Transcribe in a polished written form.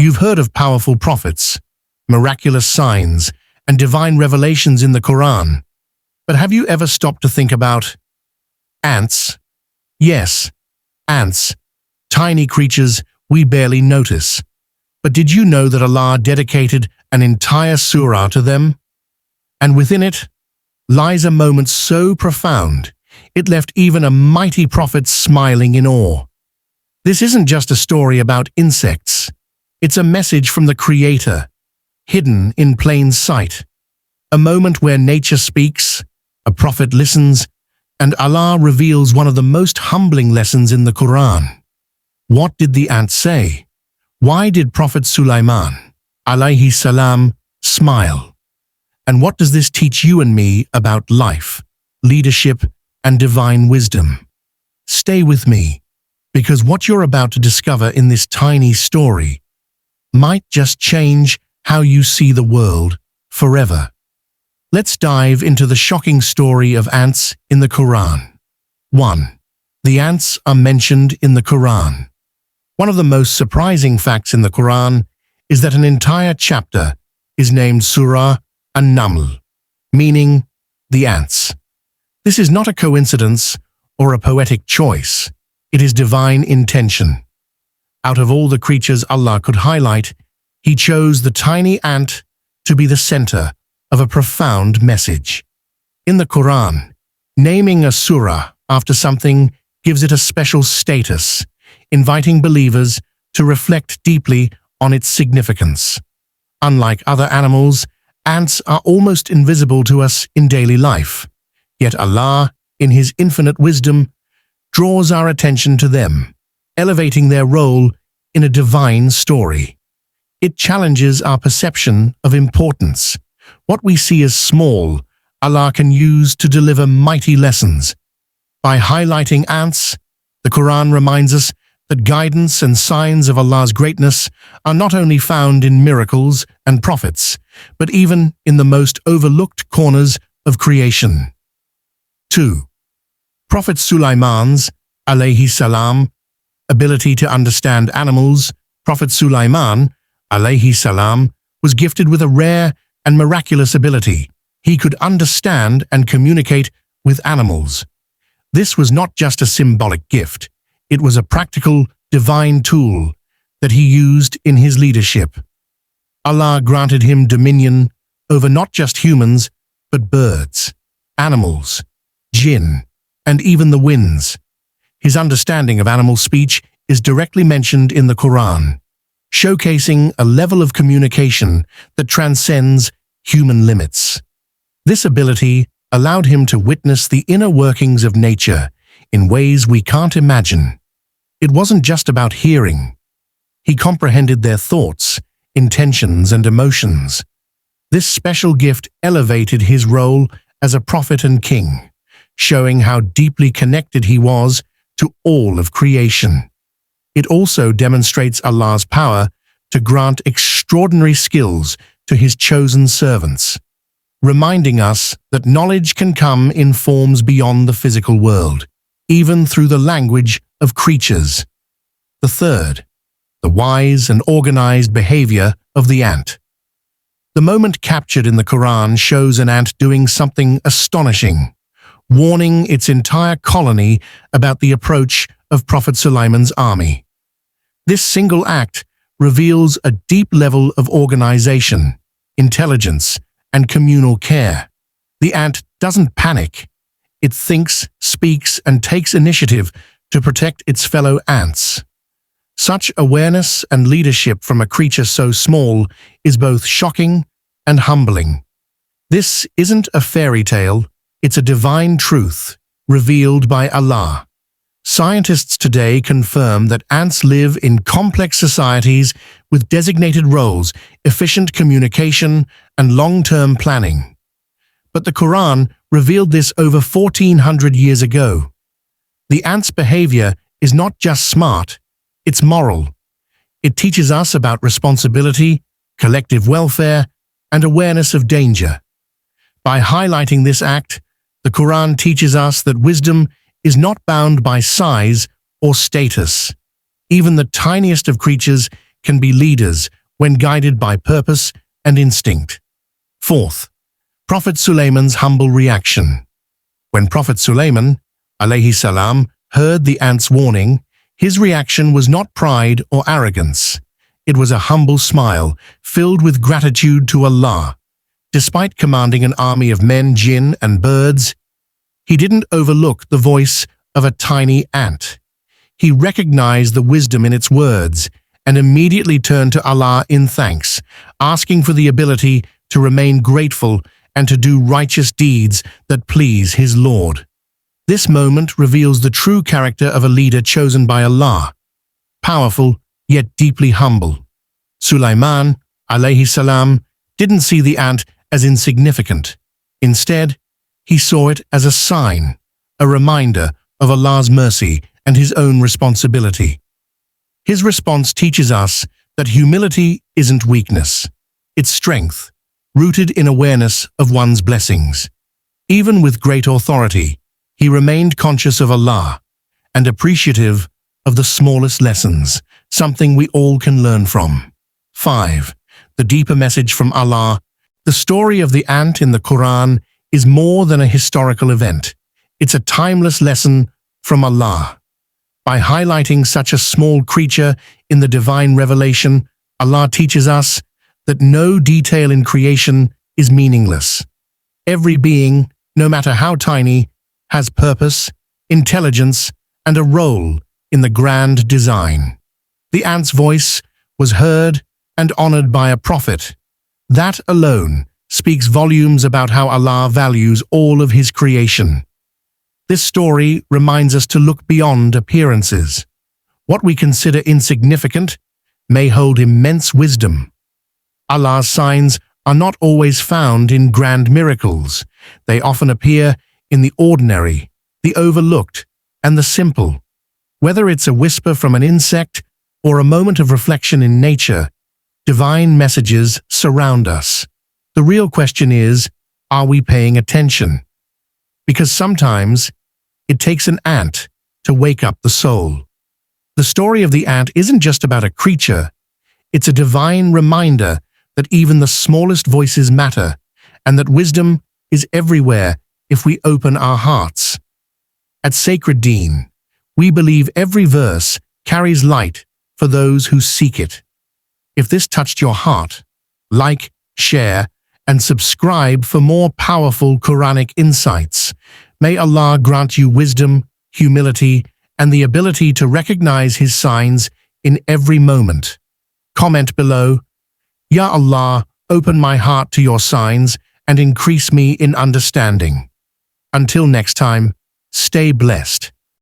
You've heard of powerful prophets, miraculous signs, and divine revelations in the Quran. But have you ever stopped to think about ants? Yes, ants, tiny creatures we barely notice. But did you know that Allah dedicated an entire surah to them? And within it lies a moment so profound, it left even a mighty prophet smiling in awe. This isn't just a story about insects. It's a message from the Creator, hidden in plain sight. A moment where nature speaks, a prophet listens, and Allah reveals one of the most humbling lessons in the Quran. What did the ant say? Why did Prophet Sulaiman, Alaihi Salam, smile? And what does this teach you and me about life, leadership, and divine wisdom? Stay with me, because what you're about to discover in this tiny story might just change how you see the world forever. Let's dive into the shocking story of ants in the Quran. 1. The ants are mentioned in the Quran. One of the most surprising facts in the Quran is that an entire chapter is named Surah An-Naml, meaning the ants. This is not a coincidence or a poetic choice. It is divine intention. Out of all the creatures Allah could highlight, He chose the tiny ant to be the center of a profound message. In the Quran, naming a surah after something gives it a special status, inviting believers to reflect deeply on its significance. Unlike other animals, ants are almost invisible to us in daily life, yet Allah, in His infinite wisdom, draws our attention to them, elevating their role in a divine story. It challenges our perception of importance. What we see as small, Allah can use to deliver mighty lessons. By highlighting ants, the Quran reminds us that guidance and signs of Allah's greatness are not only found in miracles and prophets, but even in the most overlooked corners of creation. 2. Prophet Sulaiman's, Alaihi Salam, ability to understand animals. Prophet Sulaiman, Alaihi Salam, was gifted with a rare and miraculous ability. He could understand and communicate with animals. This was not just a symbolic gift. It was a practical, divine tool that he used in his leadership. Allah granted him dominion over not just humans, but birds, animals, jinn, and even the winds. His understanding of animal speech is directly mentioned in the Quran, showcasing a level of communication that transcends human limits. This ability allowed him to witness the inner workings of nature in ways we can't imagine. It wasn't just about hearing. He comprehended their thoughts, intentions, and emotions. This special gift elevated his role as a prophet and king, showing how deeply connected he was to all of creation. It also demonstrates Allah's power to grant extraordinary skills to His chosen servants, reminding us that knowledge can come in forms beyond the physical world, even through the language of creatures. The third, the wise and organized behavior of the ant. The moment captured in the Quran shows an ant doing something astonishing, warning its entire colony about the approach of Prophet Sulaiman's army. This single act reveals a deep level of organization, intelligence, and communal care. The ant doesn't panic. It thinks, speaks, and takes initiative to protect its fellow ants. Such awareness and leadership from a creature so small is both shocking and humbling. This isn't a fairy tale, it's a divine truth revealed by Allah. Scientists today confirm that ants live in complex societies with designated roles, efficient communication, and long-term planning. But the Quran revealed this over 1400 years ago. The ant's behavior is not just smart, it's moral. It teaches us about responsibility, collective welfare, and awareness of danger. By highlighting this act, the Quran teaches us that wisdom is not bound by size or status. Even the tiniest of creatures can be leaders when guided by purpose and instinct. Fourth, Prophet Sulaiman's humble reaction. When Prophet Sulaiman, Alaihi Salam, heard the ant's warning, his reaction was not pride or arrogance. It was a humble smile filled with gratitude to Allah. Despite commanding an army of men, jinn, and birds, he didn't overlook the voice of a tiny ant. He recognized the wisdom in its words and immediately turned to Allah in thanks, asking for the ability to remain grateful and to do righteous deeds that please his Lord. This moment reveals the true character of a leader chosen by Allah, powerful yet deeply humble. Sulaiman, Alaihi Salam, didn't see the ant as insignificant. Instead, he saw it as a sign, a reminder of Allah's mercy and his own responsibility. His response teaches us that humility isn't weakness, it's strength, rooted in awareness of one's blessings. Even with great authority, he remained conscious of Allah and appreciative of the smallest lessons, something we all can learn from. 5. The deeper message from Allah. The story of the ant in the Quran is more than a historical event. It's a timeless lesson from Allah. By highlighting such a small creature in the divine revelation, Allah teaches us that no detail in creation is meaningless. Every being, no matter how tiny, has purpose, intelligence, and a role in the grand design. The ant's voice was heard and honored by a prophet. That alone speaks volumes about how Allah values all of his creation. This story reminds us to look beyond appearances. What we consider insignificant may hold immense wisdom. Allah's signs are not always found in grand miracles. They often appear in the ordinary, the overlooked, and the simple. Whether it's a whisper from an insect or a moment of reflection in nature, divine messages surround us. The real question is, are we paying attention? Because sometimes it takes an ant to wake up the soul. The story of the ant isn't just about a creature. It's a divine reminder that even the smallest voices matter and that wisdom is everywhere if we open our hearts. At Sacred Deen, we believe every verse carries light for those who seek it. If this touched your heart, like, share, and subscribe for more powerful Quranic insights. May Allah grant you wisdom, humility, and the ability to recognize His signs in every moment. Comment below, Ya Allah, open my heart to your signs and increase me in understanding. Until next time, stay blessed.